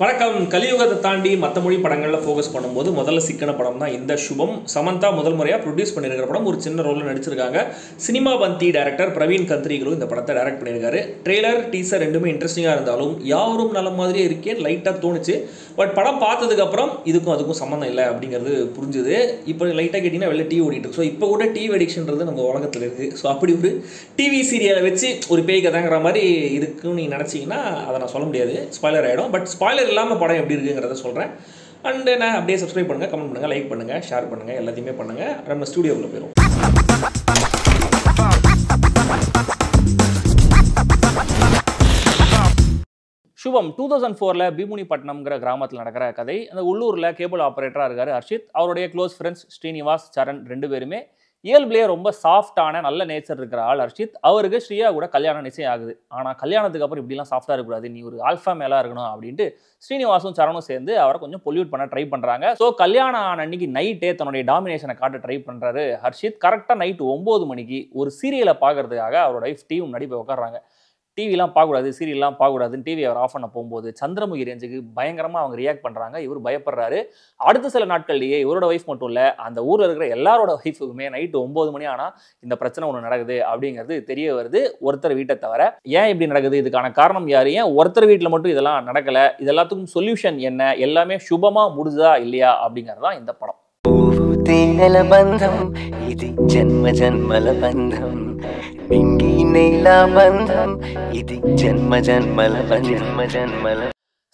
வணக்கம். கலியுகத்தை தாண்டி மற்ற மொழி படங்களில் ஃபோக்கஸ் பண்ணும்போது முதல்ல சிக்கன படம் தான் இந்த சுபம். சமந்தா முதல் முறையாக ப்ரொடியூஸ் பண்ணியிருக்கிற படம். ஒரு சின்ன ரோலில் நடிச்சிருக்காங்க. சினிமா பந்தி டைரக்டர் பிரவீன் கந்திரிகளும் இந்த படத்தை டைரக்ட் பண்ணியிருக்காரு. ட்ரெய்லர் டீசர் ரெண்டுமே இன்ட்ரெஸ்டிங்காக இருந்தாலும் யாரும் நல்ல மாதிரியே இருக்கேன் லைட்டாக தோணுச்சு. பட் படம் பார்த்ததுக்கப்புறம் இதுக்கும் அதுக்கும் சம்மந்தம் இல்லை அப்படிங்கிறது புரிஞ்சுது. இப்போ லைட்டாக கேட்டிங்கன்னா வெளில டிவி ஓடிட்டு இருக்கு. ஸோ இப்போ கூட டிவி அடிக்ஷன்றது நம்ம உலகத்தில் இருக்குது. ஸோ அப்படி ஒரு டிவி சீரியலை வச்சு ஒரு பேய் கதைங்கிற மாதிரி இருக்குன்னு நீங்கள் நினச்சிங்கன்னா அதை நான் சொல்ல முடியாது, ஸ்பாய்லர் ஆகிடும். பட் ஸ்பாய்லர் இல்லாமல் படம் எப்படி இருக்குங்கிறத சொல்கிறேன். அண்ட் நான் அப்படியே சப்ஸ்கிரைப் பண்ணுங்கள், கமெண்ட் பண்ணுங்கள், லைக் பண்ணுங்கள், ஷேர் பண்ணுங்கள், எல்லாத்தையுமே பண்ணுங்கள். நம்ம ஸ்டூடியோவில் போயிடும். சுபம் 2004 பீமுனிப்பட்டினம்ங்கிற கிராமத்தில் நடக்கிற கதை. அந்த உள்ளூரில் கேபிள் ஆப்ரேட்டராக இருக்கார் ஹர்ஷித். அவருடைய க்ளோஸ் ஃப்ரெண்ட்ஸ் ஸ்ரீனிவாஸ், சரண் ரெண்டு பேருமே இயல்பிலேயே ரொம்ப சாஃப்டான நல்ல நேச்சர் இருக்கிற ஆள் ஹர்ஷித். அவருக்கு ஸ்ரீயா கூட கல்யாணம் நிச்சயம் ஆகுது. ஆனால் கல்யாணத்துக்கு அப்புறம் இப்படிலாம் சாஃப்டாக இருக்கக்கூடாது, நீ ஒரு ஆல்ஃபா மேலாக இருக்கணும் அப்படின்ட்டு ஸ்ரீனிவாசும் சரணும் சேர்ந்து அவரை கொஞ்சம் பொல்யூட் பண்ண ட்ரை பண்ணுறாங்க. ஸோ கல்யாணம் ஆன அன்னைக்கு நைட்டே தன்னுடைய டாமினேஷனை காட்ட ட்ரை பண்ணுறாரு ஹர்ஷித். கரெக்டாக நைட்டு 9 மணிக்கு ஒரு சீரியலை பார்க்கறதுக்காக அவரோட ஒய்ஃப் டிவி முன்னாடி போய் உட்காடுறாங்க. டிவிலாம் பார்க்கக்கூடாது, சீரியல்லாம் பார்க்கக்கூடாதுன்னு டிவி அவர் ஆஃப் பண்ண போகும்போது சந்திரமுகி ரேஞ்சுக்கு பயங்கரமாக அவங்க ரியாக்ட் பண்ணுறாங்க. இவர் பயப்படுறாரு. அடுத்த சில நாட்கள்லேயே இவரோட ஒய்ஃப் மட்டும் இல்லை, அந்த ஊரில் இருக்கிற எல்லாரோட ஒய்ஃபுக்குமே நைட்டு 9 மணி ஆனால் இந்த பிரச்சனை ஒன்று நடக்குது அப்படிங்கிறது தெரிய வருது, ஒருத்தர் வீட்டை தவிர. ஏன் இப்படி நடக்குது, இதுக்கான காரணம் யார், ஏன் ஒருத்தர் வீட்டில் மட்டும் இதெல்லாம் நடக்கலை, இது எல்லாத்துக்கும் சொல்யூஷன் என்ன, எல்லாமே சுபமாக முடிஞ்சதா இல்லையா அப்படிங்கிறது தான் இந்த படம். ఇది జన్మ జన్మల బంధం మింగి నేల బంధం ఇది జన్మ జన్మల జన్మ జన్మల.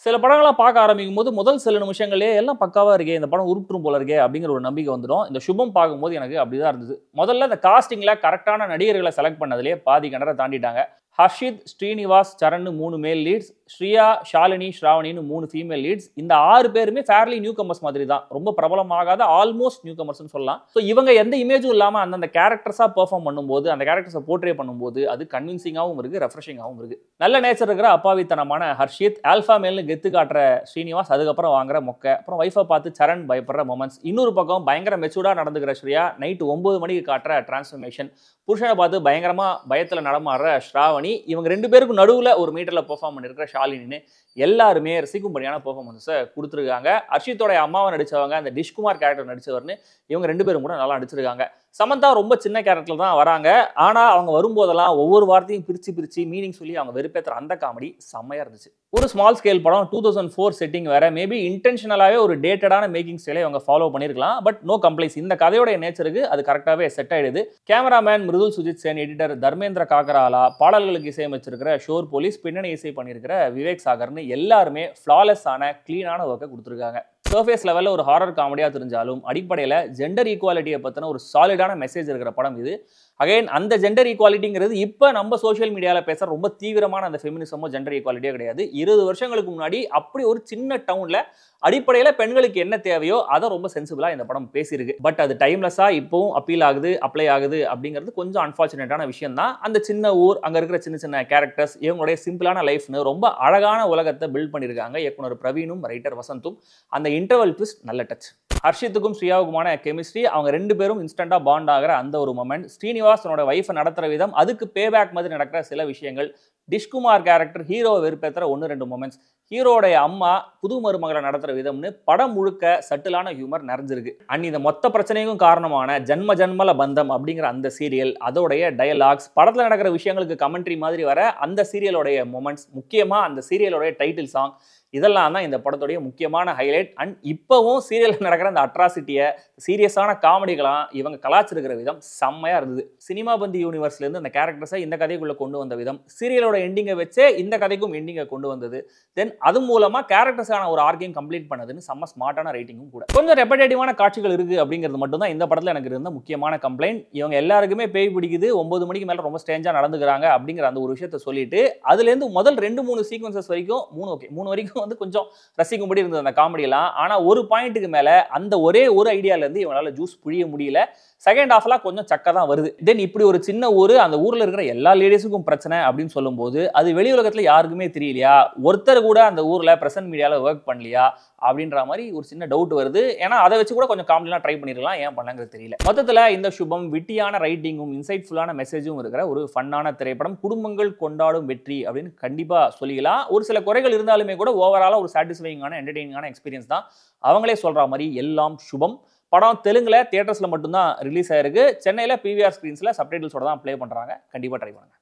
சில படங்களை பார்க்க ஆரம்பிக்கும் போது முதல் சில நிமிஷங்களே எல்லாம் பக்காவாக இருக்கே, இந்த படம் உருட்டும் போல இருக்கே அப்படிங்கிற ஒரு நம்பிக்கை வந்துடும். இந்த சுபம் பார்க்கும்போது எனக்கு அப்படிதான் இருந்தது. முதல்ல இந்த காஸ்டிங்கில் கரெக்டான நடிகர்களை செலக்ட் பண்ணதுலேயே பாதி கண்டரை தாண்டிட்டாங்க. ஹர்ஷித், ஸ்ரீனிவாஸ், சரண் 3 மேல் லீட்ஸ், ஸ்ரீயா, ஷாலினி, ஸ்ராவணின்னு 3 ஃபீமேல் லீட்ஸ். இந்த 6 பேருமே ஃபேர்லி நியூ கமர்ஸ் மாதிரி தான், ரொம்ப பிரபலமாகாத ஆல்மோஸ்ட் நியூ கமர்ஸ்னு சொல்லலாம். ஸோ இவங்க எந்த இமேஜும் இல்லாமல் அந்தந்த கேரக்டர்ஸாக பெர்ஃபார்ம் பண்ணும்போது, அந்த கேரக்டர்ஸை போர்ட்ரே பண்ணும்போது அது கன்வின்சிங்காகவும் இருக்குது, ரெஃப்ரெஷிங்காகவும் இருக்குது. நல்ல நேச்சர் இருக்கிற அப்பாவித்தனமான ஹர்ஷித், ஆல்ஃபா மேல்னு கெத்து காட்டுற ஸ்ரீனிவாஸ், அதுக்கப்புறம் வாங்குற மொக்க, அப்புறம் ஒய்ஃபை பார்த்து சரண் பயப்படுற மொமெண்ட்ஸ். இன்னொரு பக்கம் பயங்கர மெச்சூர்டாக நடந்துக்கிற ஸ்ரீயா, நைட்டு 9 மணிக்கு காட்டுற டிரான்ஸ்ஃபர்மேஷன், புருஷனை பார்த்து பயங்கரமாக பயத்தில் நடமாடுற ஸ்ராவணி, இவங்க 2 பேருக்கும் நடுவில் ஒரு மீட்டரில் பெர்ஃபார்ம் பண்ணியிருக்கிற ஷாலினின்னு எல்லாருமே ரசிக்கும்படியான பெர்ஃபார்மன்ஸை கொடுத்துருக்காங்க. ஹர்ஷித்தோடைய அம்மாவை நடித்தவங்க, அந்த டிஷ்குமார் கேரக்டர் நடித்தவர்னு இவங்க 2 பேரும் கூட நல்லா நடிச்சிருக்காங்க. சமந்தா ரொம்ப சின்ன கேரக்டர் தான் வராங்க. ஆனால் அவங்க வரும்போதெல்லாம் ஒவ்வொரு வார்த்தையும் பிரித்து மீனிங் சொல்லி அவங்க வெறுப்பேற்றுற அந்த காமெடி செம்மையாக இருந்துச்சு. ஒரு ஸ்மால் ஸ்கேல் படம், 2004 செட்டிங் வேறு, மேபி இன்டென்ஷனலாகவே ஒரு டேட்டடான மேக்கிங் ஸ்டைலை அவங்க ஃபாலோ பண்ணியிருக்கலாம். பட் நோ கம்ப்ளைண்ட்ஸ், இந்த கதையோடைய நேச்சருக்கு அது கரெக்டாகவே செட் ஆகிடுது. கேமராமேன் மிருதுல் சுஜித் சேன், எடிட்டர் தர்மேந்திர காக்கராலா, பாடல்களுக்கு இசையமைச்சிருக்கிற ஷோர் போலீஸ், பின்னணி இசை பண்ணியிருக்கிற விவேக் சாகர்னு எல்லாருமே ஃப்ளாலெஸ்ஸான க்ளீனான ஒர்க்கை கொடுத்துருக்காங்க. சர்ஃபேஸ் லெவலில் ஒரு ஹாரர் காமெடியாக தெரிஞ்சாலும் அடிப்படையில் ஜெண்டர் ஈக்குவாலிட்டியை பற்றின ஒரு சாலிடான மெசேஜ் இருக்கிற படம் இது. அகைன் அந்த ஜெண்டர் ஈக்குவாலிட்டிங்கிறது இப்போ நம்ம சோஷியல் மீடியாவில் பேசுகிற ரொம்ப தீவிரமான அந்த ஃபெமினிசமோ ஜெண்டர் ஈக்குவாலிட்டியோ கிடையாது. 20 வருஷங்களுக்கு முன்னாடி அப்படி ஒரு சின்ன டவுனில் அடிப்படையில் பெண்களுக்கு என்ன தேவையோ அதை ரொம்ப சென்சிபிளாக இந்த படம் பேசியிருக்கு. பட் அது டைம்லெஸ்ஸாக இப்போவும் அப்பீல் ஆகுது, அப்ளை ஆகுது அப்படிங்கிறது கொஞ்சம் அன்ஃபார்ச்சுனேட்டான விஷயம் தான். அந்த சின்ன ஊர், அங்கே இருக்கிற சின்ன சின்ன கேரக்டர்ஸ், இவங்களுடைய சிம்பிளான லைஃப்னு ரொம்ப அழகான உலகத்தை பில்ட் பண்ணியிருக்காங்க இயக்குனர் பிரவீனும் ரைட்டர் வசந்தும். அந்த இன்டர்வல் ட்விஸ்ட் நல்ல டச். ஹர்ஷித்துக்கும் ஸ்ரீயாவுக்குமான கெமிஸ்ட்ரி, அவங்க 2 பேரும் இன்ஸ்டண்ட்டாக பாண்ட் ஆகிற அந்த ஒரு மொமெண்ட், ஸ்ரீனிவாஸ் தன்னோட ஒய்ஃபை நடத்துகிற விதம், அதுக்கு பேபேக் மாதிரி நடக்கிற சில விஷயங்கள், டிஷ்குமார் கேரக்டர் ஹீரோவை வெறுப்பேற்றுற 1-2 மொமெண்ட்ஸ், ஹீரோடைய அம்மா புது மருமகளை நடத்துகிற விதம்னு படம் முழுக்க சட்டிலான ஹியூமர் நிறைஞ்சிருக்கு. அண்ட் இந்த மொத்த பிரச்சனைக்கும் காரணமான ஜன்ம ஜன்மல பந்தம் அப்படிங்கிற அந்த சீரியல், அதோடைய டயலாக்ஸ், படத்தில் நடக்கிற விஷயங்களுக்கு கமெண்ட்ரி மாதிரி வர அந்த சீரியலோடைய மொமெண்ட்ஸ், முக்கியமாக அந்த சீரியலோடைய டைட்டில் சாங், இதெல்லாம் தான் இந்த படத்துடைய முக்கியமான ஹைலைட். அண்ட் இப்போவும் சீரியலில் நடக்கிற அந்த அட்ராசிட்டியை, சீரியஸான காமெடிகளாம் இவங்க கலாச்சிருக்கிற விதம் செம்மையாக இருந்தது. சினிமா பந்தி யூனிவர்ஸ்லேருந்து அந்த கேரக்டர்ஸை இந்த கதைக்குள்ளே கொண்டு வந்த விதம், சீரியலோட எண்டிங்கை வச்சே இந்த கதைக்கும் எண்டிங்கை கொண்டு வந்தது. தென் அது மூலமாக கேரக்டர்ஸான ஒரு ஆர்க்கையும் கம்ப்ளீட் பண்ணதுன்னு செம்ம ஸ்மார்ட்டான ரைட்டிங்கும் கூட. கொஞ்சம் ரெப்படேட்டிவான காட்சிகள் இருக்குது அப்படிங்கிறது மட்டும் தான் இந்த படத்தில் எனக்கு இருந்த முக்கியமான கம்ப்ளைண்ட். இவங்க எல்லாருக்குமே பேய் பிடிக்குது, 9 மணிக்கு மேலே ரொம்ப ஸ்டேஞ்சாக நடந்துக்கிறாங்க அப்படிங்கிற அந்த ஒரு விஷயத்தை சொல்லிட்டு, அதுலேருந்து முதல் 2-3 சீக்வன்சஸ் வரைக்கும் 3 வரைக்கும் வந்து கொஞ்சம் ரசிக்கும்படி இருந்தது அந்த காமெடியெல்லாம். ஆனால் ஒரு பாயிண்ட்டுக்கு மேலே அந்த ஒரே ஒரு ஐடியாவிலேருந்து இவங்களால ஜூஸ் புழிய முடியல. செகண்ட் ஹாஃப்லாம் கொஞ்சம் சக்கை தான் வருது. தென் இப்படி ஒரு சின்ன ஊர், அந்த ஊரில் இருக்கிற எல்லா லேடிஸுக்கும் பிரச்சனை அப்படின்னு சொல்லும்போது அது வெளி உலகத்தில் யாருக்குமே தெரியலையா, ஒருத்தர் கூட அந்த ஊரில் பிரசன்ட் மீடியாவில் ஒர்க் பண்ணலையா அப்படின்ற மாதிரி ஒரு சின்ன டவுட் வருது. ஏன்னா அதை வச்சு கூட கொஞ்சம் காமெடிலாம் ட்ரை பண்ணிருக்கலாம், ஏன் பண்ணங்கிறது தெரியல. மொத்தத்தில் இந்த சுபம் விட்டியான ரைட்டிங்கும் இன்சைட்ஃபுல்லான மெசேஜும் இருக்கிற ஒரு ஃபன்னான திரைப்படம். குடும்பங்கள் கொண்டாடும் வெற்றி அப்படின்னு கண்டிப்பாக சொல்லிக்கலாம். ஒரு சில குறைகள் இருந்தாலுமே கூட ஓவராலாக ஒரு சாட்டிஸ்ஃபைங்கான என்டர்டெய்னிங்கான எக்ஸ்பீரியன்ஸ் தான். அவங்களே சொல்கிற மாதிரி எல்லாம் சுபம். படம் தெலுங்குல தியேட்டர்ஸில் மட்டும்தான் ரிலீஸ் ஆயிருக்கு. சென்னையில் பிவிஆர் ஸ்க்ரீன்ஸில் சப்டைட்டில்ஸோட தான் ப்ளே பண்ணுறாங்க. கண்டிப்பாக ட்ரை பண்ணுங்க.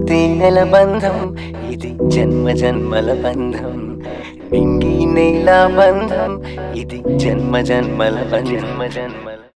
తేనెల బంధం ఇది జన్మ జన్మల బంధం నింగి నేల బంధం ఇది జన్మ జన్మల బంధం.